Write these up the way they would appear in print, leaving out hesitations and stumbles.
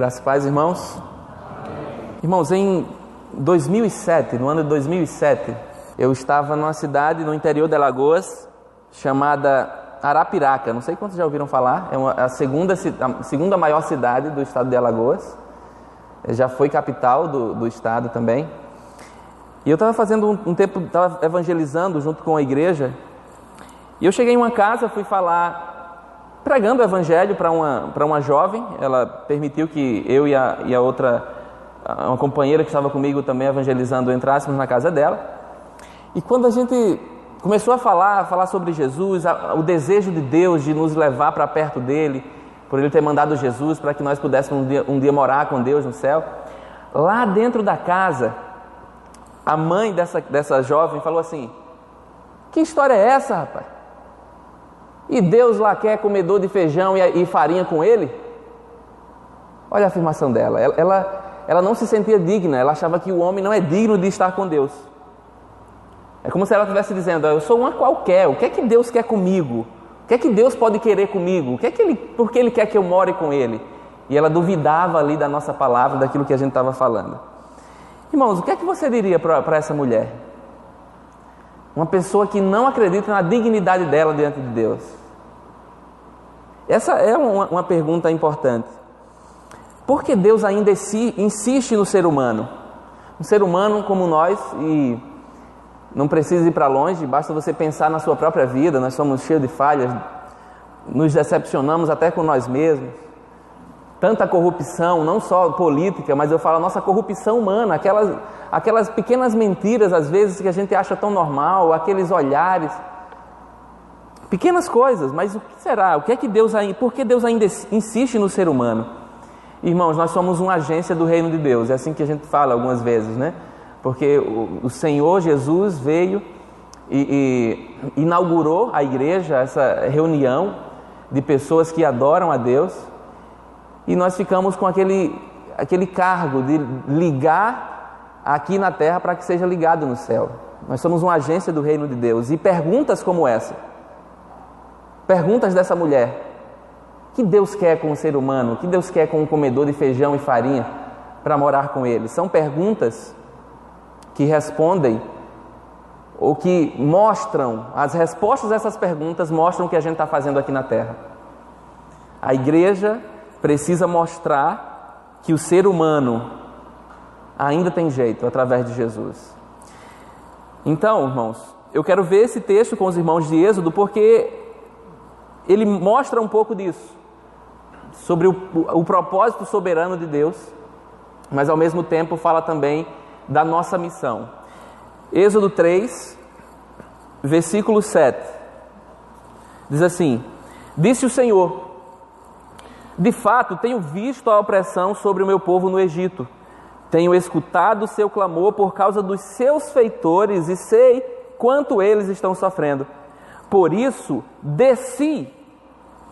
Graças a paz, irmãos. Irmãos, em 2007, no ano de 2007, eu estava numa cidade no interior de Alagoas, chamada Arapiraca. Não sei quantos já ouviram falar, é a segunda maior cidade do estado de Alagoas. Já foi capital do estado também. E eu estava fazendo um tempo, estava evangelizando junto com a igreja. E eu cheguei em uma casa, fui falar, pregando o evangelho para uma jovem. Ela permitiu que eu e a outra, uma companheira que estava comigo também evangelizando, entrássemos na casa dela. E quando a gente começou a falar sobre Jesus, o desejo de Deus de nos levar para perto dele, por ele ter mandado Jesus para que nós pudéssemos um dia morar com Deus no céu, lá dentro da casa, a mãe dessa jovem falou assim: que história é essa, rapaz? E Deus lá quer comedor de feijão e farinha com ele? Olha a afirmação dela. Ela não se sentia digna, ela achava que o homem não é digno de estar com Deus. É como se ela estivesse dizendo: eu sou uma qualquer, o que é que Deus quer comigo? O que é que Deus pode querer comigo? Por que Ele quer que eu more com Ele? E ela duvidava ali da nossa palavra, daquilo que a gente estava falando. Irmãos, o que é que você diria para essa mulher? Uma pessoa que não acredita na dignidade dela diante de Deus. Essa é uma pergunta importante. Por que Deus ainda insiste no ser humano? Um ser humano como nós, e não precisa ir para longe, basta você pensar na sua própria vida. Nós somos cheios de falhas, nos decepcionamos até com nós mesmos. Tanta corrupção, não só política, mas eu falo a nossa corrupção humana, aquelas pequenas mentiras às vezes que a gente acha tão normal, aqueles olhares, pequenas coisas. Mas o que será? Por que Deus ainda insiste no ser humano? Irmãos, nós somos uma agência do reino de Deus, é assim que a gente fala algumas vezes, né? Porque o Senhor Jesus veio e inaugurou a igreja, essa reunião de pessoas que adoram a Deus, e nós ficamos com aquele cargo de ligar aqui na terra para que seja ligado no céu. Nós somos uma agência do reino de Deus. E perguntas como essa, perguntas dessa mulher: o que Deus quer com o ser humano? O que Deus quer com um comedor de feijão e farinha para morar com ele? São perguntas que respondem, ou que mostram, as respostas a essas perguntas mostram o que a gente está fazendo aqui na terra. A igreja precisa mostrar que o ser humano ainda tem jeito através de Jesus. Então, irmãos, eu quero ver esse texto com os irmãos de Êxodo, porque ele mostra um pouco disso, sobre o propósito soberano de Deus, mas ao mesmo tempo fala também da nossa missão. Êxodo 3, versículo 7, diz assim: disse o Senhor: de fato tenho visto a opressão sobre o meu povo no Egito, tenho escutado o seu clamor por causa dos seus feitores e sei quanto eles estão sofrendo. Por isso desci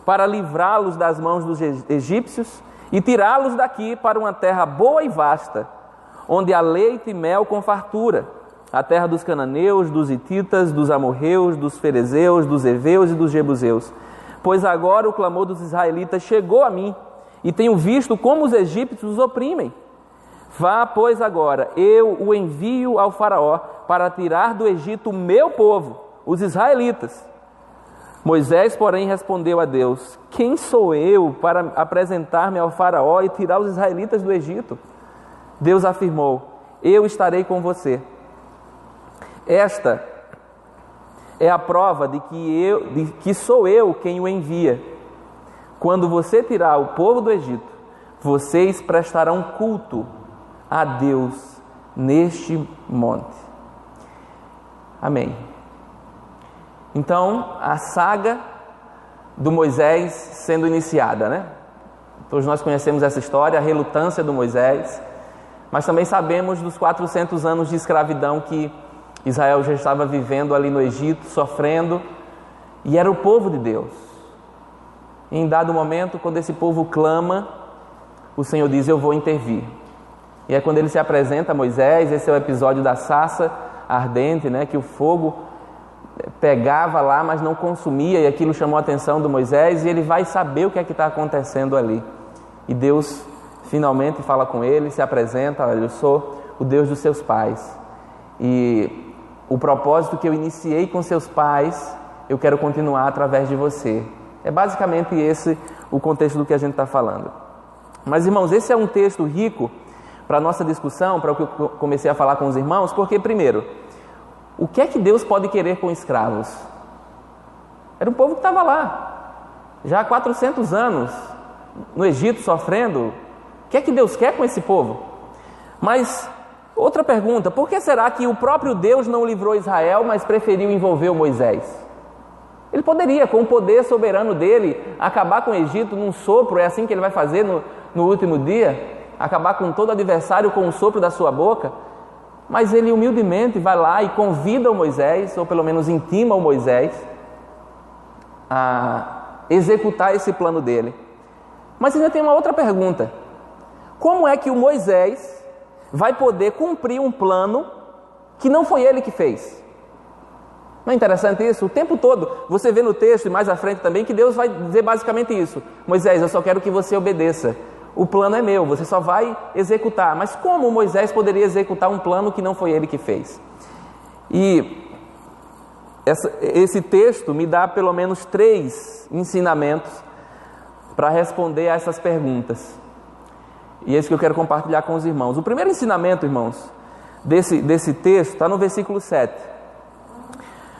para livrá-los das mãos dos egípcios e tirá-los daqui para uma terra boa e vasta, onde há leite e mel com fartura, a terra dos cananeus, dos hititas, dos amorreus, dos ferezeus, dos heveus e dos jebuseus. Pois agora o clamor dos israelitas chegou a mim, e tenho visto como os egípcios os oprimem. Vá, pois, agora, eu o envio ao faraó para tirar do Egito o meu povo, os israelitas. Moisés, porém, respondeu a Deus: quem sou eu para apresentar-me ao faraó e tirar os israelitas do Egito? Deus afirmou: eu estarei com você. Esta é a prova de que sou eu quem o envia. Quando você tirar o povo do Egito, vocês prestarão culto a Deus neste monte. Amém. Então, a saga do Moisés sendo iniciada, né? Todos nós conhecemos essa história, a relutância do Moisés, mas também sabemos dos 400 anos de escravidão que Israel já estava vivendo ali no Egito, sofrendo, e era o povo de Deus. Em dado momento, quando esse povo clama, o Senhor diz: eu vou intervir. E é quando ele se apresenta a Moisés. Esse é o episódio da sarça ardente, né, que o fogo pegava lá, mas não consumia, e aquilo chamou a atenção do Moisés, e ele vai saber o que é que está acontecendo ali. E Deus finalmente fala com ele, se apresenta: olha, eu sou o Deus dos seus pais, e o propósito que eu iniciei com seus pais, eu quero continuar através de você. É basicamente esse o contexto do que a gente está falando. Mas, irmãos, esse é um texto rico para a nossa discussão, para o que eu comecei a falar com os irmãos, porque, primeiro, o que é que Deus pode querer com escravos? Era um povo que estava lá, já há 400 anos, no Egito, sofrendo. O que é que Deus quer com esse povo? Mas, outra pergunta: por que será que o próprio Deus não livrou Israel, mas preferiu envolver o Moisés? Ele poderia, com o poder soberano dele, acabar com o Egito num sopro. É assim que ele vai fazer no último dia, acabar com todo adversário com um sopro da sua boca. Mas ele humildemente vai lá e convida o Moisés, ou pelo menos intima o Moisés, a executar esse plano dele. Mas ainda tem uma outra pergunta: como é que o Moisés vai poder cumprir um plano que não foi ele que fez? Não é interessante isso? O tempo todo, você vê no texto e mais à frente também, que Deus vai dizer basicamente isso: Moisés, eu só quero que você obedeça. O plano é meu, você só vai executar. Mas como Moisés poderia executar um plano que não foi ele que fez? E esse texto me dá pelo menos 3 ensinamentos para responder a essas perguntas. E é isso que eu quero compartilhar com os irmãos. O primeiro ensinamento, irmãos, desse texto está no versículo 7.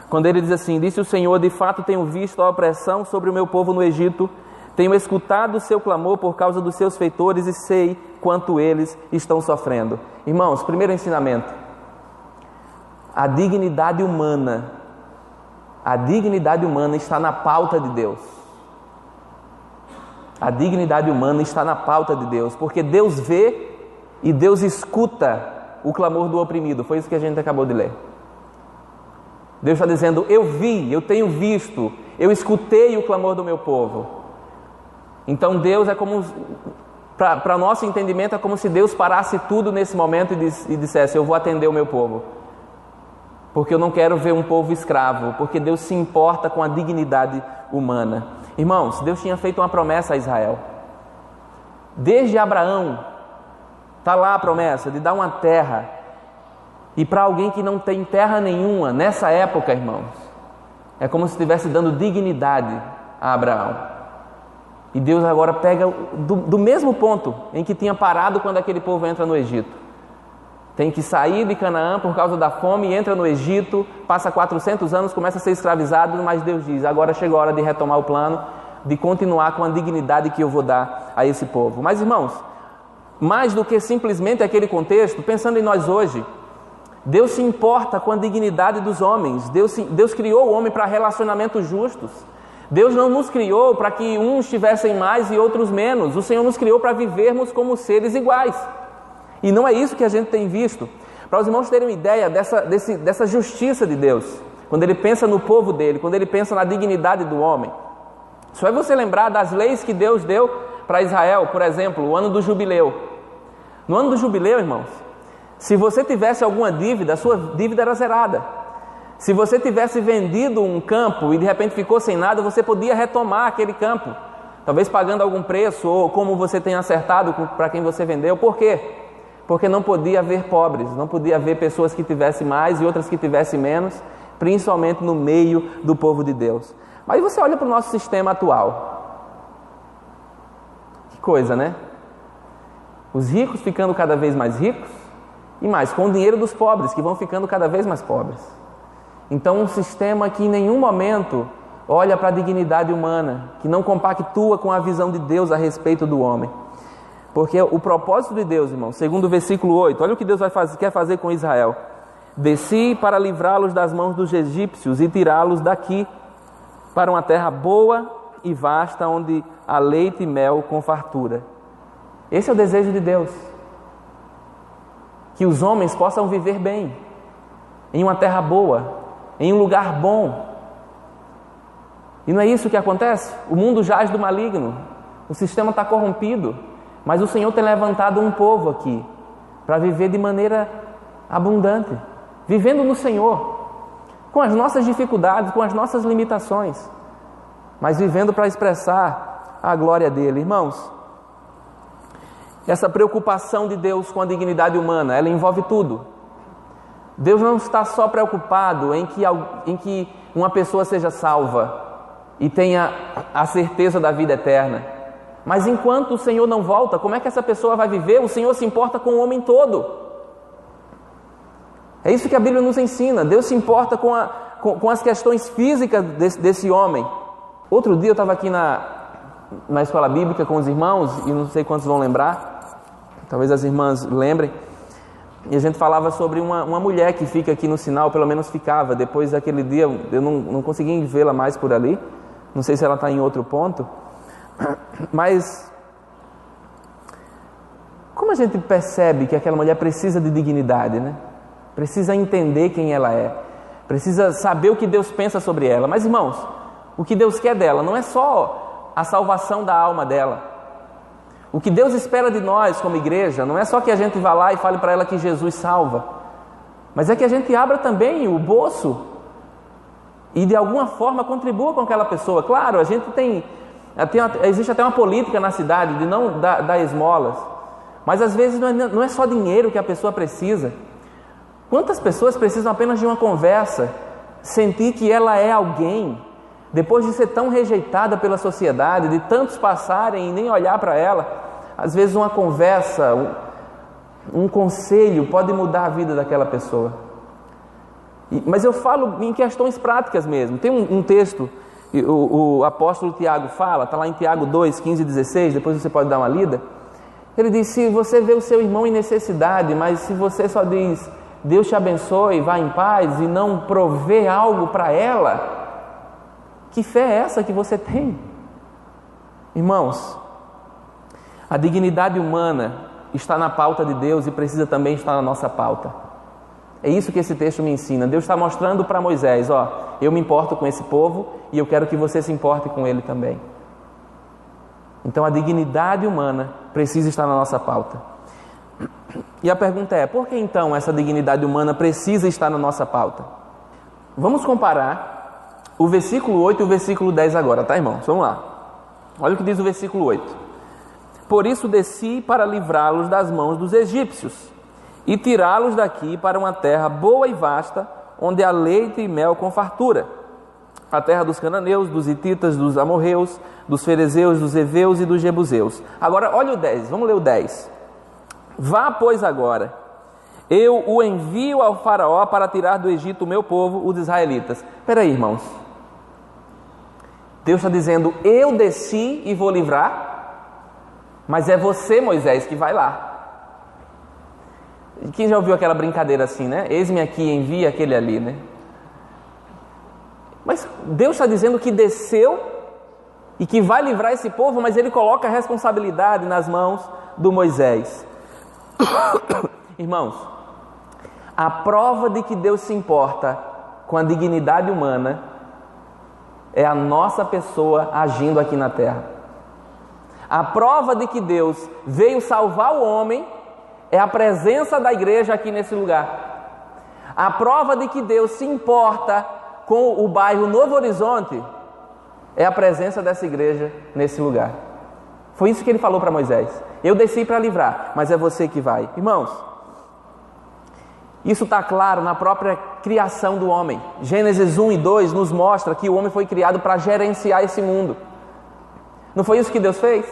Quando ele diz assim: disse o Senhor, de fato tenho visto a opressão sobre o meu povo no Egito, tenho escutado o seu clamor por causa dos seus feitores e sei quanto eles estão sofrendo. Irmãos, primeiro ensinamento: a dignidade humana está na pauta de Deus. A dignidade humana está na pauta de Deus, porque Deus vê e Deus escuta o clamor do oprimido. Foi isso que a gente acabou de ler. Deus está dizendo: eu vi, eu tenho visto, eu escutei o clamor do meu povo. Então Deus é como, para nosso entendimento, é como se Deus parasse tudo nesse momento e dissesse: eu vou atender o meu povo, porque eu não quero ver um povo escravo, porque Deus se importa com a dignidade humana. Irmãos, Deus tinha feito uma promessa a Israel. Desde Abraão, está lá a promessa de dar uma terra. E para alguém que não tem terra nenhuma, nessa época, irmãos, é como se estivesse dando dignidade a Abraão. E Deus agora pega do mesmo ponto em que tinha parado quando aquele povo entra no Egito. Tem que sair de Canaã por causa da fome, entra no Egito, passa 400 anos, começa a ser escravizado, mas Deus diz: agora chegou a hora de retomar o plano, de continuar com a dignidade que eu vou dar a esse povo. Mas, irmãos, mais do que simplesmente aquele contexto, pensando em nós hoje, Deus se importa com a dignidade dos homens. Deus criou o homem para relacionamentos justos. Deus não nos criou para que uns tivessem mais e outros menos. O Senhor nos criou para vivermos como seres iguais. E não é isso que a gente tem visto. Para os irmãos terem uma ideia dessa justiça de Deus, quando Ele pensa no povo dele, quando Ele pensa na dignidade do homem, só é você lembrar das leis que Deus deu para Israel. Por exemplo, o ano do jubileu. No ano do jubileu, irmãos, se você tivesse alguma dívida, a sua dívida era zerada. Se você tivesse vendido um campo e de repente ficou sem nada, você podia retomar aquele campo, talvez pagando algum preço, ou como você tem acertado para quem você vendeu. Por quê? Porque não podia haver pobres, não podia haver pessoas que tivessem mais e outras que tivessem menos, principalmente no meio do povo de Deus. Mas você olha para o nosso sistema atual. Que coisa, né? Os ricos ficando cada vez mais ricos, e mais, com o dinheiro dos pobres, que vão ficando cada vez mais pobres. Então, um sistema que em nenhum momento olha para a dignidade humana, que não compactua com a visão de Deus a respeito do homem. Porque o propósito de Deus, irmão, segundo o versículo 8, olha o que Deus quer fazer com Israel. Desci para livrá-los das mãos dos egípcios e tirá-los daqui para uma terra boa e vasta, onde há leite e mel com fartura. Esse é o desejo de Deus. Que os homens possam viver bem, em uma terra boa, em um lugar bom. E não é isso que acontece? O mundo jaz do maligno, o sistema está corrompido, mas o Senhor tem levantado um povo aqui, para viver de maneira abundante, vivendo no Senhor, com as nossas dificuldades, com as nossas limitações, mas vivendo para expressar a glória dele. Irmãos, Essa preocupação de Deus com a dignidade humana, ela envolve tudo. Deus não está só preocupado em que uma pessoa seja salva e tenha a certeza da vida eterna. Mas enquanto o Senhor não volta, como é que essa pessoa vai viver? O Senhor se importa com o homem todo. É isso que a Bíblia nos ensina. Deus se importa com as questões físicas desse homem. Outro dia eu estava aqui na escola bíblica com os irmãos, e não sei quantos vão lembrar, talvez as irmãs lembrem, e a gente falava sobre uma mulher que fica aqui no sinal, pelo menos ficava. Depois daquele dia eu não consegui vê-la mais por ali, não sei se ela está em outro ponto, mas como a gente percebe que aquela mulher precisa de dignidade, né? Precisa entender quem ela é, precisa saber o que Deus pensa sobre ela. Mas irmãos, o que Deus quer dela não é só a salvação da alma dela. O que Deus espera de nós como igreja não é só que a gente vá lá e fale para ela que Jesus salva, mas é que a gente abra também o bolso e de alguma forma contribua com aquela pessoa. Claro, a gente existe até uma política na cidade de não dar esmolas, mas às vezes não é só dinheiro que a pessoa precisa. Quantas pessoas precisam apenas de uma conversa, sentir que ela é alguém, depois de ser tão rejeitada pela sociedade, de tantos passarem e nem olhar para ela? Às vezes uma conversa, um conselho pode mudar a vida daquela pessoa. Mas eu falo em questões práticas mesmo. Tem um texto, o apóstolo Tiago fala, está lá em Tiago 2, 15 e 16, depois você pode dar uma lida. Ele diz: se você vê o seu irmão em necessidade, mas se você só diz Deus te abençoe, vá em paz, e não provê algo para ela, que fé é essa que você tem? Irmãos, a dignidade humana está na pauta de Deus e precisa também estar na nossa pauta. É isso que esse texto me ensina. Deus está mostrando para Moisés: eu me importo com esse povo e eu quero que você se importe com ele também. Então a dignidade humana precisa estar na nossa pauta. E a pergunta é: por que então essa dignidade humana precisa estar na nossa pauta? Vamos comparar o versículo 8 e o versículo 10 agora, tá, irmãos? Vamos lá. Olha o que diz o versículo 8. Por isso desci para livrá-los das mãos dos egípcios e tirá-los daqui para uma terra boa e vasta, onde há leite e mel com fartura, a terra dos cananeus, dos hititas, dos amorreus, dos ferezeus, dos heveus e dos jebuseus. Agora olha o 10, vamos ler o 10. Vá, pois, agora, eu o envio ao faraó para tirar do Egito o meu povo, os israelitas. Espera aí, irmãos. Deus está dizendo: eu desci e vou livrar, mas é você, Moisés, que vai lá. Quem já ouviu aquela brincadeira assim, né? Eis-me aqui, envia aquele ali, né? Mas Deus está dizendo que desceu e que vai livrar esse povo, mas Ele coloca a responsabilidade nas mãos do Moisés. Irmãos, a prova de que Deus se importa com a dignidade humana é a nossa pessoa agindo aqui na terra. A prova de que Deus veio salvar o homem é a presença da igreja aqui nesse lugar. A prova de que Deus se importa com o bairro Novo Horizonte é a presença dessa igreja nesse lugar. Foi isso que Ele falou para Moisés: eu desci para livrar, mas é você que vai. Irmãos, isso está claro na própria criação do homem. Gênesis 1 e 2 nos mostra que o homem foi criado para gerenciar esse mundo. Não foi isso que Deus fez?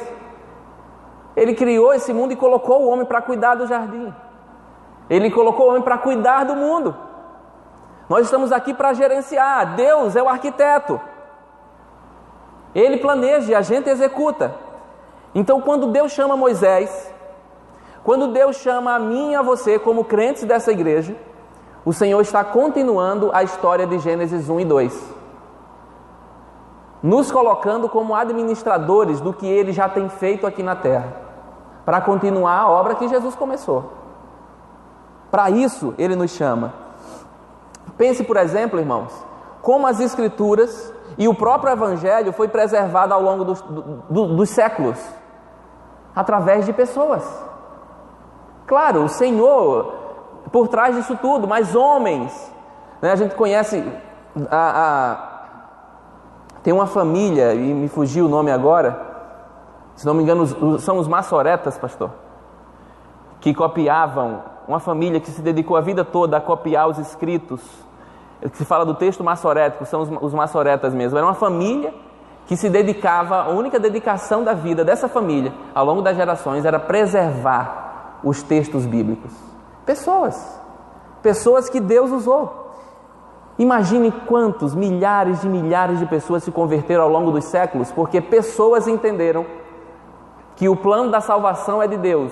Ele criou esse mundo e colocou o homem para cuidar do jardim. Ele colocou o homem para cuidar do mundo. Nós estamos aqui para gerenciar. Deus é o arquiteto. Ele planeja e a gente executa. Então, quando Deus chama Moisés, quando Deus chama a mim e a você como crentes dessa igreja, o Senhor está continuando a história de Gênesis 1 e 2, nos colocando como administradores do que Ele já tem feito aqui na terra, para continuar a obra que Jesus começou. Para isso Ele nos chama. Pense, por exemplo, irmãos, como as Escrituras e o próprio Evangelho foi preservado ao longo dos séculos, através de pessoas. Claro, o Senhor por trás disso tudo, mas homens, né? A gente conhece, tem uma família, e me fugiu o nome agora, se não me engano, são os maçoretas, pastor. que copiavam, uma família que se dedicou a vida toda a copiar os escritos, que se fala do texto massorético, são os massoretas mesmo. Era uma família que se dedicava, a única dedicação da vida dessa família, ao longo das gerações, era preservar os textos bíblicos. Pessoas que Deus usou. Imagine quantos milhares de pessoas se converteram ao longo dos séculos, porque pessoas entenderam que o plano da salvação é de Deus,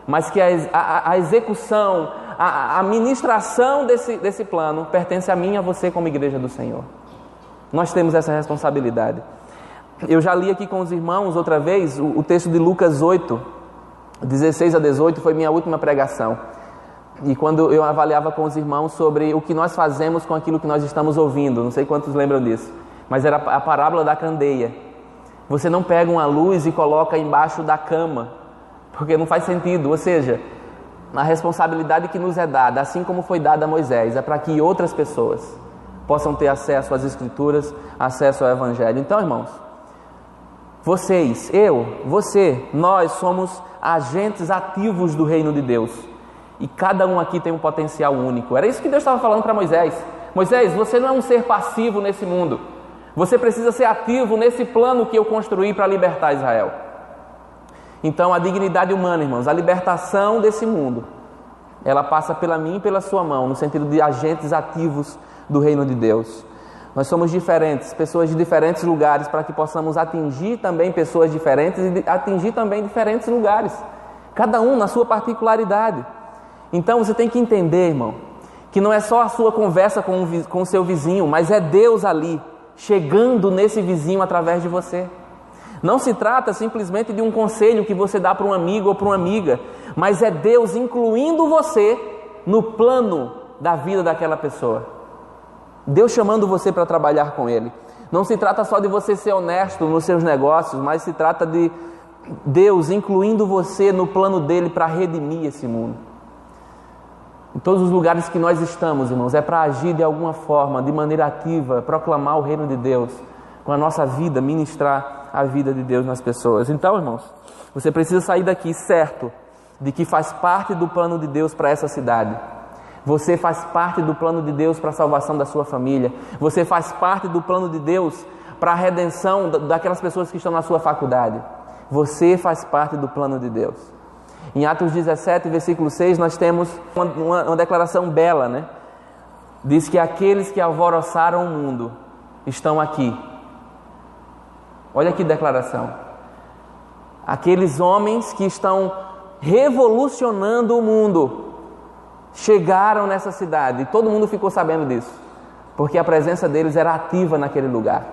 mas que a execução, a ministração desse plano pertence a mim e a você como igreja do Senhor. Nós temos essa responsabilidade. Eu já li aqui com os irmãos outra vez o texto de Lucas 8, 16 a 18, foi minha última pregação. E quando eu avaliava com os irmãos sobre o que nós fazemos com aquilo que nós estamos ouvindo, não sei quantos lembram disso, mas era a parábola da candeia. Você não pega uma luz e coloca embaixo da cama, porque não faz sentido. Ou seja, a responsabilidade que nos é dada, assim como foi dada a Moisés, é para que outras pessoas possam ter acesso às Escrituras, acesso ao Evangelho. Então, irmãos, vocês, nós somos agentes ativos do reino de Deus. E cada um aqui tem um potencial único. Era isso que Deus estava falando para Moisés. Moisés, você não é um ser passivo nesse mundo. Você precisa ser ativo nesse plano que eu construí para libertar Israel. Então, a dignidade humana, irmãos, a libertação desse mundo, ela passa pela minha e pela sua mão, no sentido de agentes ativos do reino de Deus. Nós somos diferentes, pessoas de diferentes lugares, para que possamos atingir também pessoas diferentes e atingir também diferentes lugares. Cada um na sua particularidade. Então você tem que entender, irmão, que não é só a sua conversa com o seu vizinho, mas é Deus ali, chegando nesse vizinho através de você. Não se trata simplesmente de um conselho que você dá para um amigo ou para uma amiga, mas é Deus incluindo você no plano da vida daquela pessoa. Deus chamando você para trabalhar com Ele. Não se trata só de você ser honesto nos seus negócios, mas se trata de Deus incluindo você no plano dEle para redimir esse mundo. Em todos os lugares que nós estamos, irmãos, é para agir de alguma forma, de maneira ativa, proclamar o reino de Deus, com a nossa vida, ministrar a vida de Deus nas pessoas. Então, irmãos, você precisa sair daqui certo de que faz parte do plano de Deus para essa cidade. Você faz parte do plano de Deus para a salvação da sua família. Você faz parte do plano de Deus para a redenção daquelas pessoas que estão na sua faculdade. Você faz parte do plano de Deus. Em Atos 17, versículo 6, nós temos uma declaração bela, né? Diz que aqueles que alvoroçaram o mundo estão aqui. Olha que declaração. Aqueles homens que estão revolucionando o mundo chegaram nessa cidade. E todo mundo ficou sabendo disso, porque a presença deles era ativa naquele lugar.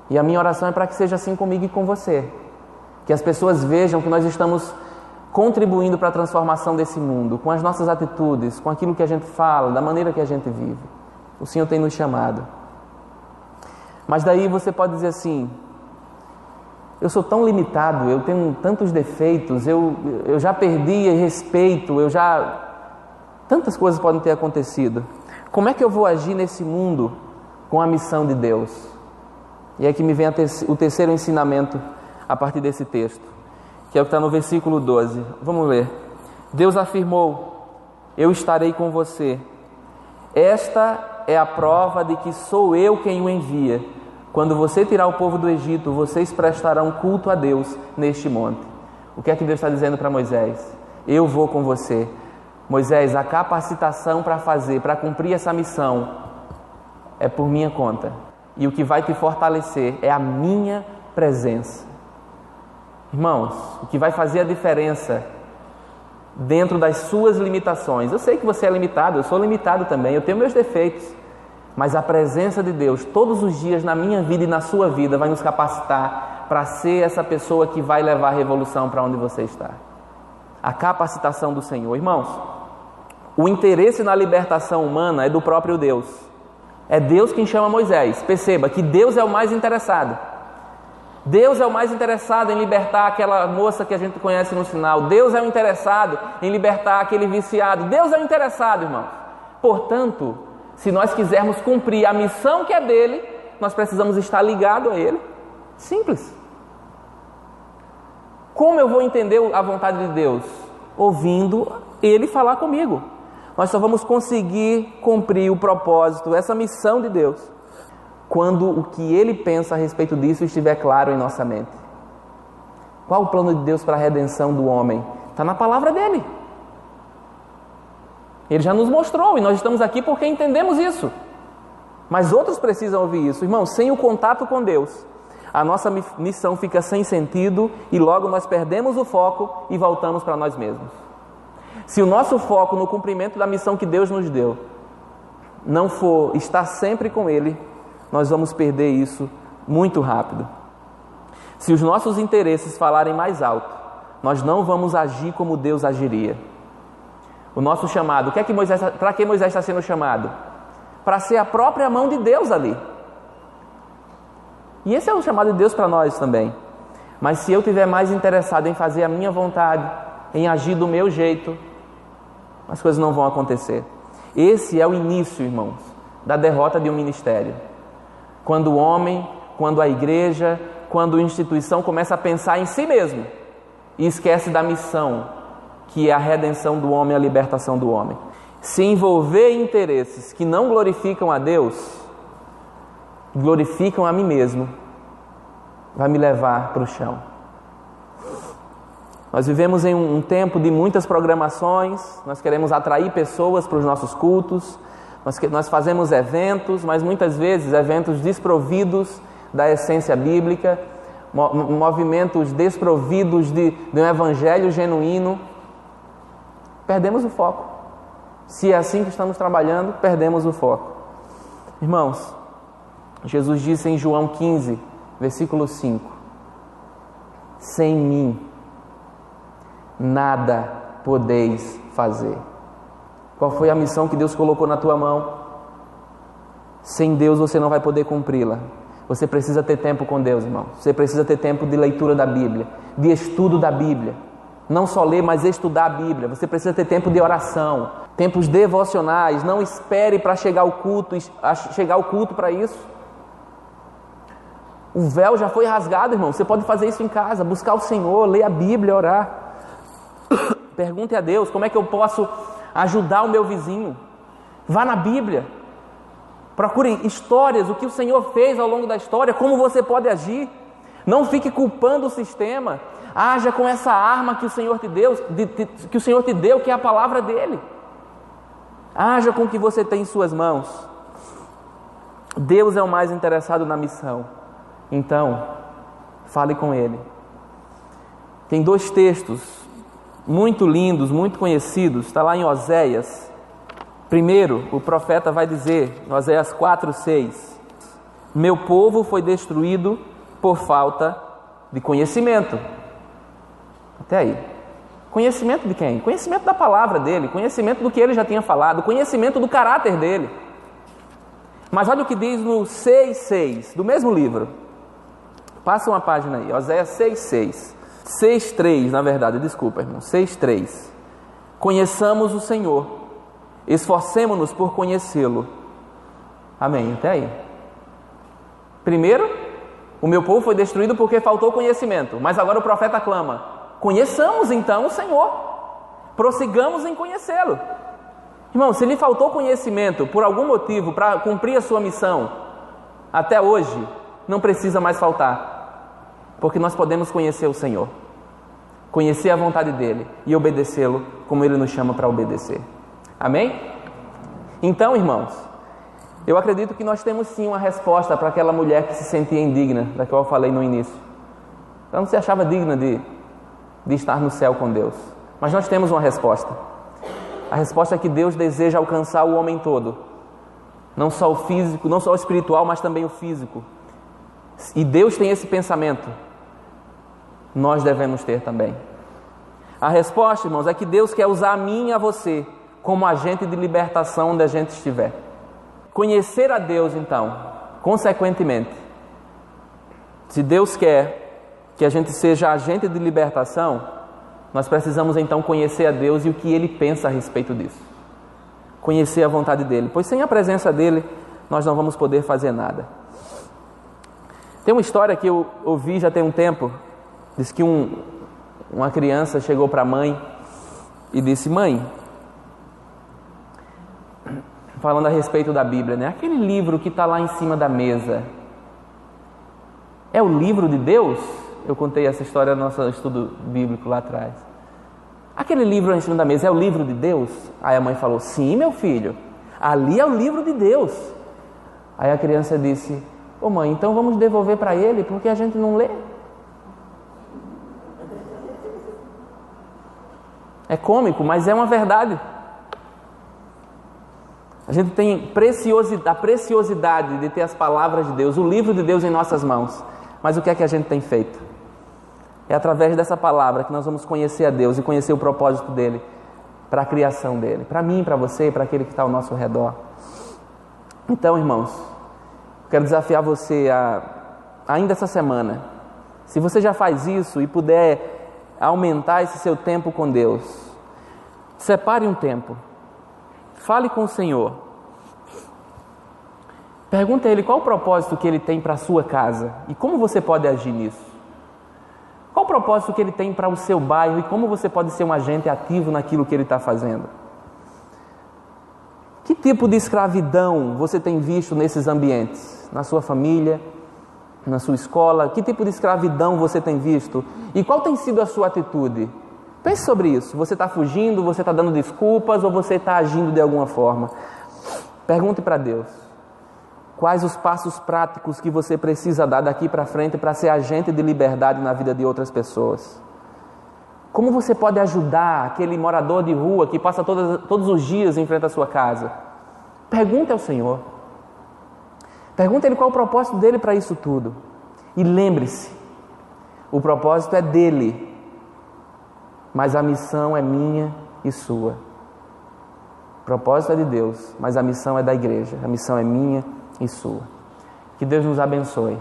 E a minha oração é para que seja assim comigo e com você. Que as pessoas vejam que nós estamos contribuindo para a transformação desse mundo, com as nossas atitudes, com aquilo que a gente fala, da maneira que a gente vive. O Senhor tem nos chamado. Mas daí você pode dizer assim: eu sou tão limitado, eu tenho tantos defeitos, eu já perdi respeito, tantas coisas podem ter acontecido. Como é que eu vou agir nesse mundo com a missão de Deus? E é que me vem o terceiro ensinamento a partir desse texto, que é o que está no versículo 12. Vamos ler. Deus afirmou: eu estarei com você. Esta é a prova de que sou eu quem o envia. Quando você tirar o povo do Egito, vocês prestarão culto a Deus neste monte. O que é que Deus está dizendo para Moisés? Eu vou com você. Moisés, a capacitação para cumprir essa missão é por minha conta. E o que vai te fortalecer é a minha presença. Irmãos, o que vai fazer a diferença dentro das suas limitações, eu sei que você é limitado, eu sou limitado também, eu tenho meus defeitos, mas a presença de Deus todos os dias na minha vida e na sua vida vai nos capacitar para ser essa pessoa que vai levar a revolução para onde você está. A capacitação do Senhor. Irmãos, o interesse na libertação humana é do próprio Deus. É Deus quem chama Moisés. Perceba que Deus é o mais interessado. Deus é o mais interessado em libertar aquela moça que a gente conhece no sinal. Deus é o interessado em libertar aquele viciado. Deus é o interessado, irmãos. Portanto, se nós quisermos cumprir a missão que é dele, nós precisamos estar ligados a ele. Simples. Como eu vou entender a vontade de Deus? ouvindo Ele falar comigo. Nós só vamos conseguir cumprir o propósito, essa missão de Deus, quando o que Ele pensa a respeito disso estiver claro em nossa mente. Qual o plano de Deus para a redenção do homem? Está na palavra dEle. Ele já nos mostrou e nós estamos aqui porque entendemos isso. Mas outros precisam ouvir isso. Irmão, sem o contato com Deus, a nossa missão fica sem sentido e logo nós perdemos o foco e voltamos para nós mesmos. Se o nosso foco no cumprimento da missão que Deus nos deu não for estar sempre com Ele, nós vamos perder isso muito rápido. Se os nossos interesses falarem mais alto, nós não vamos agir como Deus agiria. O nosso chamado, para que Moisés está sendo chamado? Para ser a própria mão de Deus ali. E esse é o chamado de Deus para nós também. Mas se eu estiver mais interessado em fazer a minha vontade, em agir do meu jeito, as coisas não vão acontecer. Esse é o início, irmãos, da derrota de um ministério. Quando o homem, quando a igreja, quando a instituição começa a pensar em si mesmo e esquece da missão, que é a redenção do homem, a libertação do homem. Se envolver em interesses que não glorificam a Deus, glorificam a mim mesmo, vai me levar para o chão. Nós vivemos em um tempo de muitas programações, nós queremos atrair pessoas para os nossos cultos, nós fazemos eventos, mas muitas vezes eventos desprovidos da essência bíblica, movimentos desprovidos de um evangelho genuíno. Perdemos o foco. Se é assim que estamos trabalhando, perdemos o foco. Irmãos, Jesus disse em João 15, versículo 5: sem mim nada podeis fazer. Qual foi a missão que Deus colocou na tua mão? Sem Deus você não vai poder cumpri-la. Você precisa ter tempo com Deus, irmão. Você precisa ter tempo de leitura da Bíblia, de estudo da Bíblia. Não só ler, mas estudar a Bíblia. Você precisa ter tempo de oração, tempos devocionais. Não espere para chegar ao culto para isso. O véu já foi rasgado, irmão. Você pode fazer isso em casa, buscar o Senhor, ler a Bíblia, orar. Pergunte a Deus, como é que eu posso ajudar o meu vizinho? Vá na Bíblia. Procure histórias, o que o Senhor fez ao longo da história, como você pode agir. Não fique culpando o sistema. Haja com essa arma que o Senhor te deu, que é a palavra dEle. Haja com o que você tem em suas mãos. Deus é o mais interessado na missão. Então, fale com Ele. Tem 2 textos muito lindos, muito conhecidos. Está lá em Oséias. Primeiro, o profeta vai dizer, em Oséias 4:6: meu povo foi destruído por falta de conhecimento. Até aí. Conhecimento de quem? Conhecimento da palavra dele, conhecimento do que ele já tinha falado, conhecimento do caráter dele. Mas olha o que diz no 6:6 do mesmo livro. Passa uma página aí, Oséias 6:6. 6:3, na verdade, desculpa, irmão. 6:3. Conheçamos o Senhor, esforcemo-nos por conhecê-lo. Amém, até aí. Primeiro, o meu povo foi destruído porque faltou conhecimento. Mas agora o profeta clama: conheçamos então o Senhor, prossigamos em conhecê-lo. Irmão, se lhe faltou conhecimento por algum motivo para cumprir a sua missão até hoje, não precisa mais faltar, porque nós podemos conhecer o Senhor, conhecer a vontade dEle e obedecê-lo como Ele nos chama para obedecer. Amém? Então, irmãos, eu acredito que nós temos sim uma resposta para aquela mulher que se sentia indigna, da qual eu falei no início. Ela não se achava digna de estar no céu com Deus. Mas nós temos uma resposta. A resposta é que Deus deseja alcançar o homem todo. Não só o físico, não só o espiritual, mas também o físico. E Deus tem esse pensamento. Nós devemos ter também. A resposta, irmãos, é que Deus quer usar a mim e a você como agente de libertação onde a gente estiver. Conhecer a Deus, então, consequentemente, se Deus quer que a gente seja agente de libertação, nós precisamos então conhecer a Deus e o que Ele pensa a respeito disso. Conhecer a vontade dEle, pois sem a presença dEle, nós não vamos poder fazer nada. Tem uma história que eu ouvi já tem um tempo. Diz que uma criança chegou para a mãe e disse: mãe, falando a respeito da Bíblia, né? Aquele livro que está lá em cima da mesa, é o livro de Deus? Eu contei essa história no nosso estudo bíblico lá atrás. Aquele livro lá em cima da mesa é o livro de Deus? Aí a mãe falou: sim, meu filho, ali é o livro de Deus. Aí a criança disse: ô mãe, então vamos devolver para ele, porque a gente não lê. É cômico, mas é uma verdade. A gente tem a preciosidade de ter as palavras de Deus, o livro de Deus em nossas mãos. Mas o que é que a gente tem feito? É através dessa palavra que nós vamos conhecer a Deus e conhecer o propósito dEle para a criação dEle, para mim, para você e para aquele que está ao nosso redor. Então, irmãos, quero desafiar você ainda essa semana, se você já faz isso e puder aumentar esse seu tempo com Deus, separe um tempo, fale com o Senhor, pergunte a Ele qual o propósito que Ele tem para a sua casa e como você pode agir nisso. Qual o propósito que Ele tem para o seu bairro e como você pode ser um agente ativo naquilo que Ele está fazendo? Que tipo de escravidão você tem visto nesses ambientes? Na sua família, na sua escola? Que tipo de escravidão você tem visto? E qual tem sido a sua atitude? Pense sobre isso. Você está fugindo, você está dando desculpas ou você está agindo de alguma forma? Pergunte para Deus. Quais os passos práticos que você precisa dar daqui para frente para ser agente de liberdade na vida de outras pessoas? Como você pode ajudar aquele morador de rua que passa todos os dias em frente à sua casa? Pergunte ao Senhor. Pergunte a Ele qual é o propósito dEle para isso tudo. E lembre-se, o propósito é dEle, mas a missão é minha e sua. O propósito é de Deus, mas a missão é da igreja. A missão é minha e sua. Que Deus nos abençoe.